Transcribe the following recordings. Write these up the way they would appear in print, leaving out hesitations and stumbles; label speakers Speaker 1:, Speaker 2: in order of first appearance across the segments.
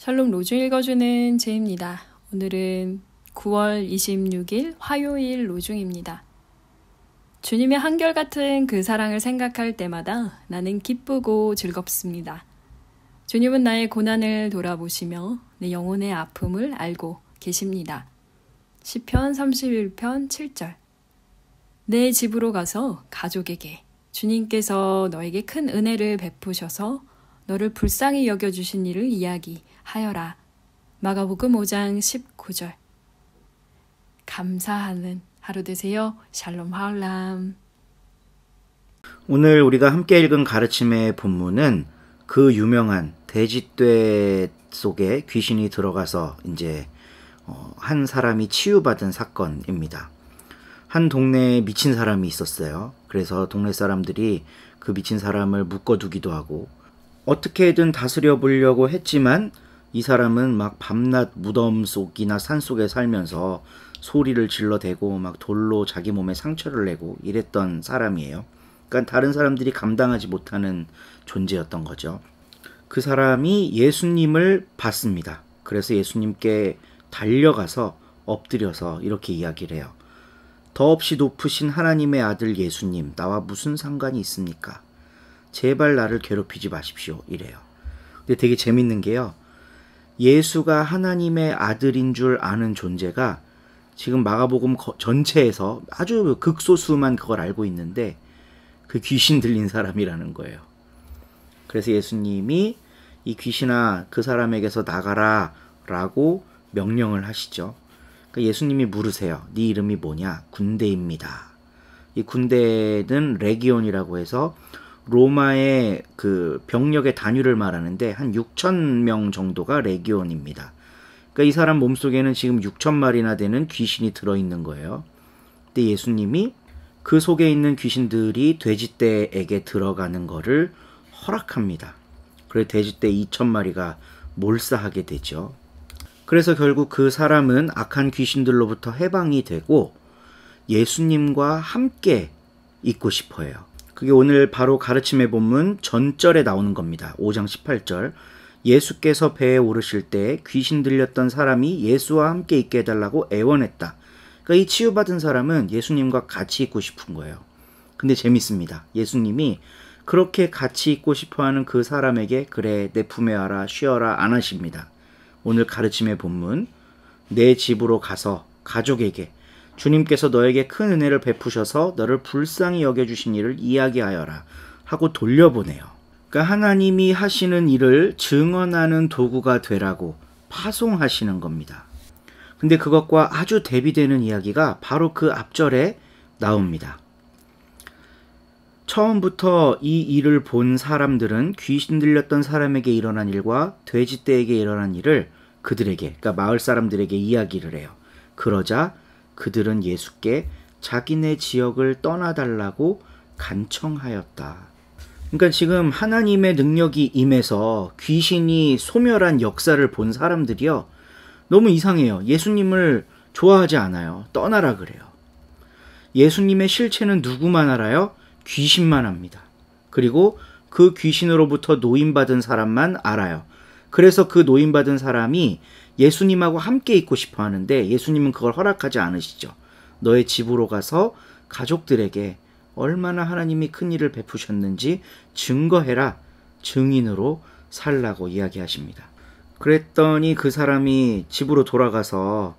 Speaker 1: 샬롬 로중 읽어주는 제입니다. 오늘은 9월 26일 화요일 로중입니다. 주님의 한결같은 그 사랑을 생각할 때마다 나는 기쁘고 즐겁습니다. 주님은 나의 고난을 돌아보시며 내 영혼의 아픔을 알고 계십니다. 시편 31편 7절. 내 집으로 가서 가족에게 주님께서 너에게 큰 은혜를 베푸셔서 너를 불쌍히 여겨주신 일을 이야기하여라. 마가복음 5장 19절. 감사하는 하루 되세요. 샬롬 하울람.
Speaker 2: 오늘 우리가 함께 읽은 가르침의 본문은 그 유명한 돼지떼 속에 귀신이 들어가서 한 사람이 치유받은 사건입니다. 한 동네에 미친 사람이 있었어요. 그래서 동네 사람들이 그 미친 사람을 묶어두기도 하고 어떻게든 다스려 보려고 했지만 이 사람은 막 밤낮 무덤 속이나 산 속에 살면서 소리를 질러대고 막 돌로 자기 몸에 상처를 내고 이랬던 사람이에요. 그러니까 다른 사람들이 감당하지 못하는 존재였던 거죠. 그 사람이 예수님을 봤습니다. 그래서 예수님께 달려가서 엎드려서 이렇게 이야기를 해요. 더없이 높으신 하나님의 아들 예수님, 나와 무슨 상관이 있습니까? 제발 나를 괴롭히지 마십시오. 이래요. 근데 되게 재밌는 게요. 예수가 하나님의 아들인 줄 아는 존재가 지금 마가복음 전체에서 아주 극소수만 그걸 알고 있는데 그 귀신 들린 사람이라는 거예요. 그래서 예수님이 이 귀신아 그 사람에게서 나가라 라고 명령을 하시죠. 그러니까 예수님이 물으세요. 네 이름이 뭐냐? 군대입니다. 이 군대는 레기온이라고 해서 로마의 그 병력의 단위를 말하는데 한 6,000명 정도가 레기온입니다. 그러니까 이 사람 몸속에는 지금 6,000마리나 되는 귀신이 들어있는 거예요. 근데 예수님이 그 속에 있는 귀신들이 돼지떼에게 들어가는 거를 허락합니다. 그래서 돼지떼 2,000마리가 몰사하게 되죠. 그래서 결국 그 사람은 악한 귀신들로부터 해방이 되고 예수님과 함께 있고 싶어 해요. 그게 오늘 바로 가르침의 본문 전절에 나오는 겁니다. 5장 18절. 예수께서 배에 오르실 때 귀신 들렸던 사람이 예수와 함께 있게 해달라고 애원했다. 그러니까 이 치유받은 사람은 예수님과 같이 있고 싶은 거예요. 근데 재밌습니다. 예수님이 그렇게 같이 있고 싶어하는 그 사람에게 그래 내 품에 와라 쉬어라 안 하십니다. 오늘 가르침의 본문 내 집으로 가서 가족에게 주님께서 너에게 큰 은혜를 베푸셔서 너를 불쌍히 여겨주신 일을 이야기하여라 하고 돌려보내요. 그러니까 하나님이 하시는 일을 증언하는 도구가 되라고 파송하시는 겁니다. 근데 그것과 아주 대비되는 이야기가 바로 그 앞절에 나옵니다. 처음부터 이 일을 본 사람들은 귀신 들렸던 사람에게 일어난 일과 돼지떼에게 일어난 일을 그들에게, 그러니까 마을 사람들에게 이야기를 해요. 그러자 그들은 예수께 자기네 지역을 떠나달라고 간청하였다. 그러니까 지금 하나님의 능력이 임해서 귀신이 소멸한 역사를 본 사람들이요. 너무 이상해요. 예수님을 좋아하지 않아요. 떠나라 그래요. 예수님의 실체는 누구만 알아요? 귀신만 압니다. 그리고 그 귀신으로부터 노임받은 사람만 알아요. 그래서 그 노임받은 사람이 예수님하고 함께 있고 싶어 하는데 예수님은 그걸 허락하지 않으시죠. 너의 집으로 가서 가족들에게 얼마나 하나님이 큰 일을 베푸셨는지 증거해라. 증인으로 살라고 이야기하십니다. 그랬더니 그 사람이 집으로 돌아가서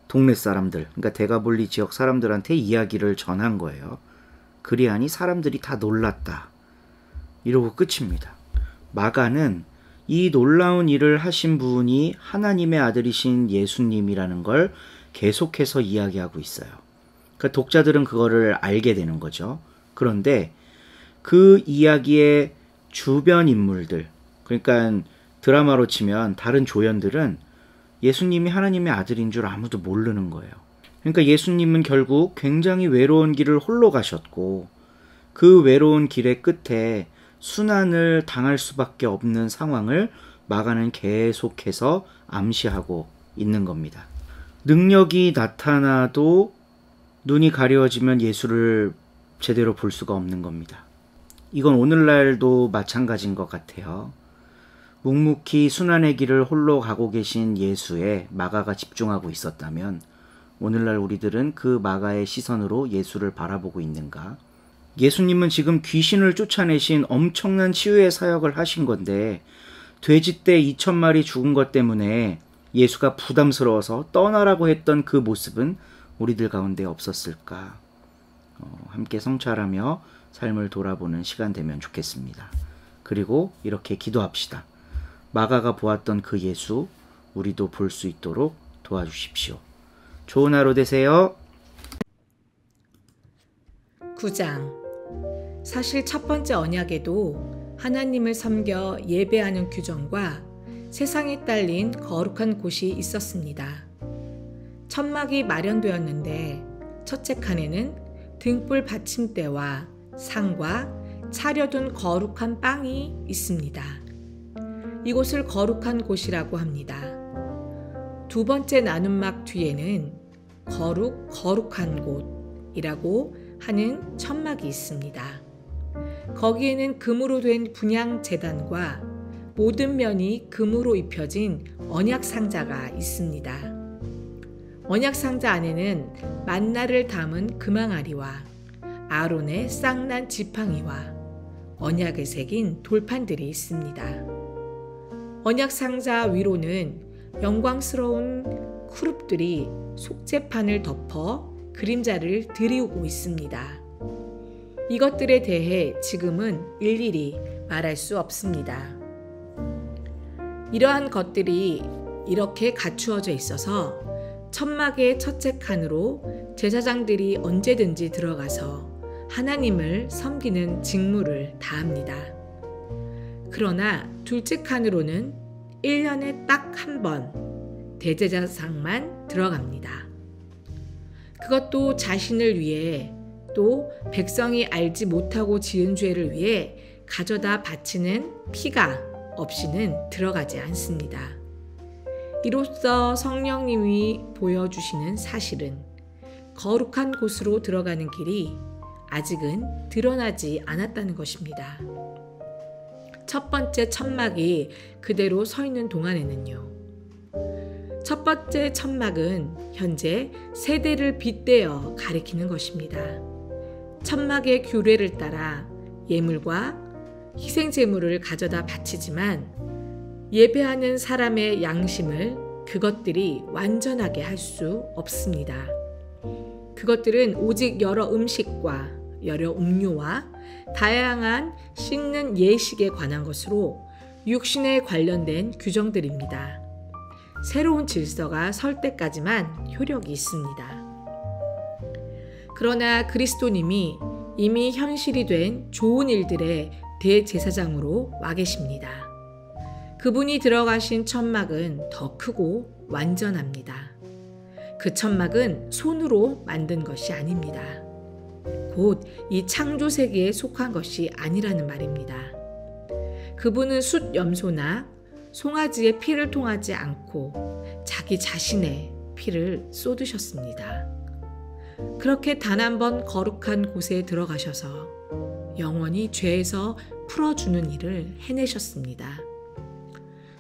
Speaker 2: 동네 사람들, 그러니까 대가볼리 지역 사람들한테 이야기를 전한 거예요. 그리하니 사람들이 다 놀랐다. 이러고 끝입니다. 마가는 이 놀라운 일을 하신 분이 하나님의 아들이신 예수님이라는 걸 계속해서 이야기하고 있어요. 그러니까 독자들은 그거를 알게 되는 거죠. 그런데 그 이야기의 주변 인물들, 그러니까 드라마로 치면 다른 조연들은 예수님이 하나님의 아들인 줄 아무도 모르는 거예요. 그러니까 예수님은 결국 굉장히 외로운 길을 홀로 가셨고 그 외로운 길의 끝에 순환을 당할 수밖에 없는 상황을 마가는 계속해서 암시하고 있는 겁니다. 능력이 나타나도 눈이 가려워지면 예수를 제대로 볼 수가 없는 겁니다. 이건 오늘날도 마찬가지인 것 같아요. 묵묵히 순환의 길을 홀로 가고 계신 예수에 마가가 집중하고 있었다면 오늘날 우리들은 그 마가의 시선으로 예수를 바라보고 있는가? 예수님은 지금 귀신을 쫓아내신 엄청난 치유의 사역을 하신 건데 돼지떼 2,000마리 죽은 것 때문에 예수가 부담스러워서 떠나라고 했던 그 모습은 우리들 가운데 없었을까? 함께 성찰하며 삶을 돌아보는 시간 되면 좋겠습니다. 그리고 이렇게 기도합시다. 마가가 보았던 그 예수 우리도 볼 수 있도록 도와주십시오. 좋은 하루 되세요.
Speaker 3: 9장. 사실 첫 번째 언약에도 하나님을 섬겨 예배하는 규정과 세상에 딸린 거룩한 곳이 있었습니다. 천막이 마련되었는데 첫째 칸에는 등불 받침대와 상과 차려둔 거룩한 빵이 있습니다. 이곳을 거룩한 곳이라고 합니다. 두 번째 나눔막 뒤에는 거룩한 곳이라고 하는 천막이 있습니다. 거기에는 금으로 된 분향 제단과 모든 면이 금으로 입혀진 언약 상자가 있습니다. 언약 상자 안에는 만나를 담은 금항아리와 아론의 쌍난 지팡이와 언약을 새긴 돌판들이 있습니다. 언약 상자 위로는 영광스러운 쿠룹들이 속죄판을 덮어 그림자를 드리우고 있습니다. 이것들에 대해 지금은 일일이 말할 수 없습니다. 이러한 것들이 이렇게 갖추어져 있어서 천막의 첫째 칸으로 제사장들이 언제든지 들어가서 하나님을 섬기는 직무를 다합니다. 그러나 둘째 칸으로는 1년에 딱 한 번 대제사장만 들어갑니다. 그것도 자신을 위해 또 백성이 알지 못하고 지은 죄를 위해 가져다 바치는 피가 없이는 들어가지 않습니다. 이로써 성령님이 보여주시는 사실은 거룩한 곳으로 들어가는 길이 아직은 드러나지 않았다는 것입니다. 첫 번째 천막이 그대로 서 있는 동안에는요. 첫 번째 천막은 현재 세대를 빗대어 가리키는 것입니다. 천막의 규례를 따라 예물과 희생제물을 가져다 바치지만 예배하는 사람의 양심을 그것들이 완전하게 할 수 없습니다. 그것들은 오직 여러 음식과 여러 음료와 다양한 씻는 예식에 관한 것으로 육신에 관련된 규정들입니다. 새로운 질서가 설 때까지만 효력이 있습니다. 그러나 그리스도님이 이미 현실이 된 좋은 일들의 대제사장으로 와 계십니다. 그분이 들어가신 천막은 더 크고 완전합니다. 그 천막은 손으로 만든 것이 아닙니다. 곧 이 창조 세계에 속한 것이 아니라는 말입니다. 그분은 숫 염소나 송아지의 피를 통하지 않고 자기 자신의 피를 쏟으셨습니다. 그렇게 단 한 번 거룩한 곳에 들어가셔서 영원히 죄에서 풀어주는 일을 해내셨습니다.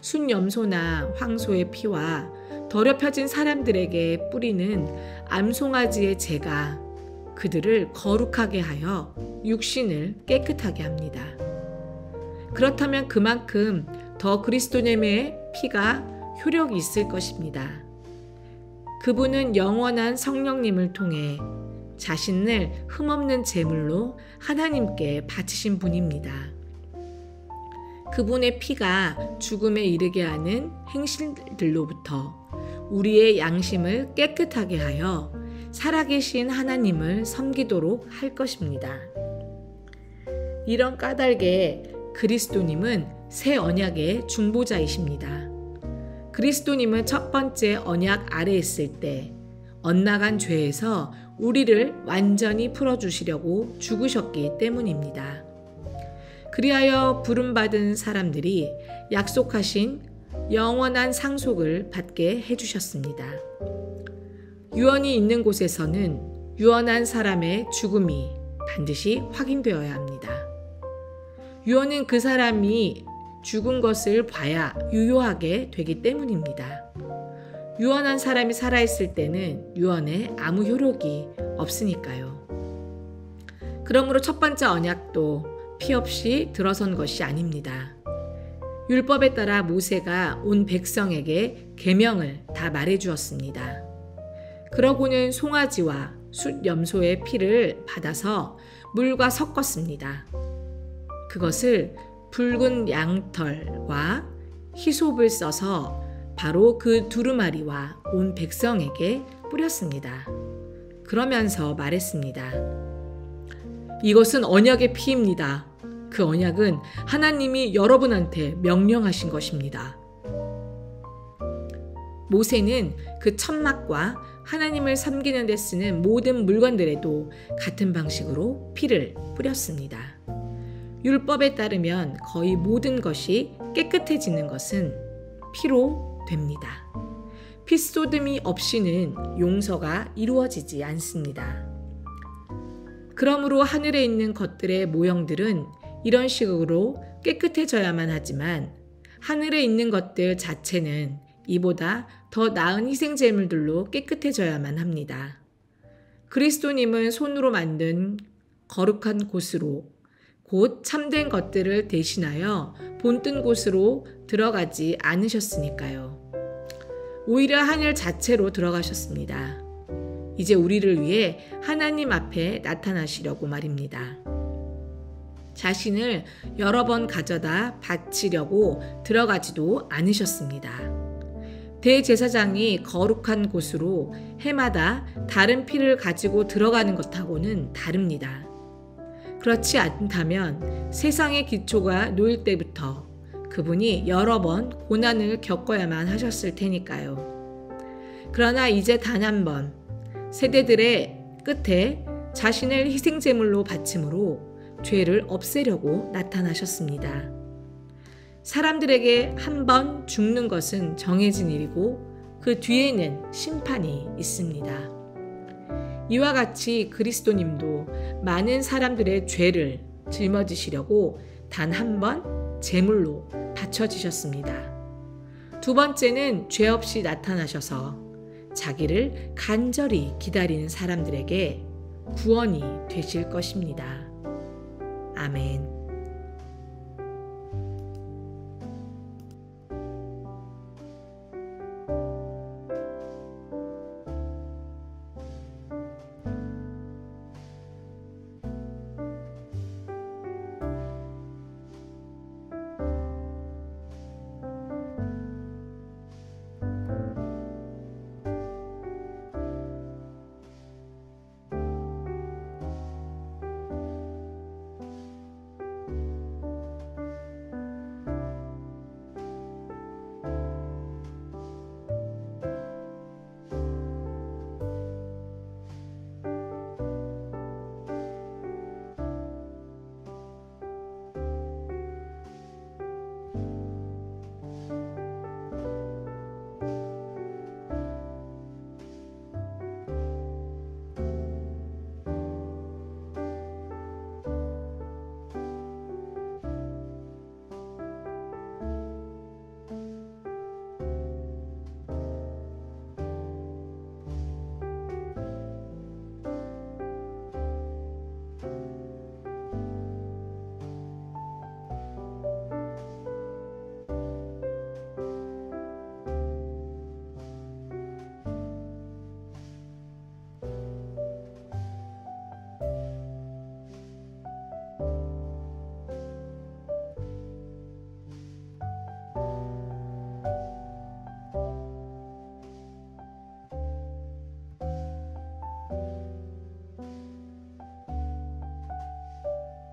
Speaker 3: 순염소나 황소의 피와 더럽혀진 사람들에게 뿌리는 암송아지의 재가 그들을 거룩하게 하여 육신을 깨끗하게 합니다. 그렇다면 그만큼 더 그리스도님의 피가 효력이 있을 것입니다. 그분은 영원한 성령님을 통해 자신을 흠없는 제물로 하나님께 바치신 분입니다. 그분의 피가 죽음에 이르게 하는 행실들로부터 우리의 양심을 깨끗하게 하여 살아계신 하나님을 섬기도록 할 것입니다. 이런 까닭에 그리스도님은 새 언약의 중보자이십니다. 그리스도님은 첫 번째 언약 아래에 있을 때 엇나간 죄에서 우리를 완전히 풀어주시려고 죽으셨기 때문입니다. 그리하여 부름받은 사람들이 약속하신 영원한 상속을 받게 해주셨습니다. 유언이 있는 곳에서는 유언한 사람의 죽음이 반드시 확인되어야 합니다. 유언은 그 사람이 죽은 것을 봐야 유효하게 되기 때문입니다. 유언한 사람이 살아있을 때는 유언에 아무 효력이 없으니까요. 그러므로 첫 번째 언약도 피 없이 들어선 것이 아닙니다. 율법에 따라 모세가 온 백성에게 계명을 다 말해주었습니다. 그러고는 송아지와 숫염소의 피를 받아서 물과 섞었습니다. 그것을 붉은 양털과 히솝을 써서 바로 그 두루마리와 온 백성에게 뿌렸습니다. 그러면서 말했습니다. 이것은 언약의 피입니다. 그 언약은 하나님이 여러분한테 명령하신 것입니다. 모세는 그 천막과 하나님을 섬기는 데 쓰는 모든 물건들에도 같은 방식으로 피를 뿌렸습니다. 율법에 따르면 거의 모든 것이 깨끗해지는 것은 피로 됩니다. 피쏟음이 없이는 용서가 이루어지지 않습니다. 그러므로 하늘에 있는 것들의 모형들은 이런 식으로 깨끗해져야만 하지만 하늘에 있는 것들 자체는 이보다 더 나은 희생제물들로 깨끗해져야만 합니다. 그리스도님은 손으로 만든 거룩한 곳으로 곧 참된 것들을 대신하여 본뜬 곳으로 들어가지 않으셨으니까요. 오히려 하늘 자체로 들어가셨습니다. 이제 우리를 위해 하나님 앞에 나타나시려고 말입니다. 자신을 여러 번 가져다 바치려고 들어가지도 않으셨습니다. 대제사장이 거룩한 곳으로 해마다 다른 피를 가지고 들어가는 것하고는 다릅니다. 그렇지 않다면 세상의 기초가 놓일 때부터 그분이 여러 번 고난을 겪어야만 하셨을 테니까요. 그러나 이제 단 한 번 세대들의 끝에 자신을 희생제물로 바침으로 죄를 없애려고 나타나셨습니다. 사람들에게 한 번 죽는 것은 정해진 일이고 그 뒤에는 심판이 있습니다. 이와 같이 그리스도님도 많은 사람들의 죄를 짊어지시려고 단 한 번 제물로 바쳐지셨습니다. 두 번째는 죄 없이 나타나셔서 자기를 간절히 기다리는 사람들에게 구원이 되실 것입니다. 아멘.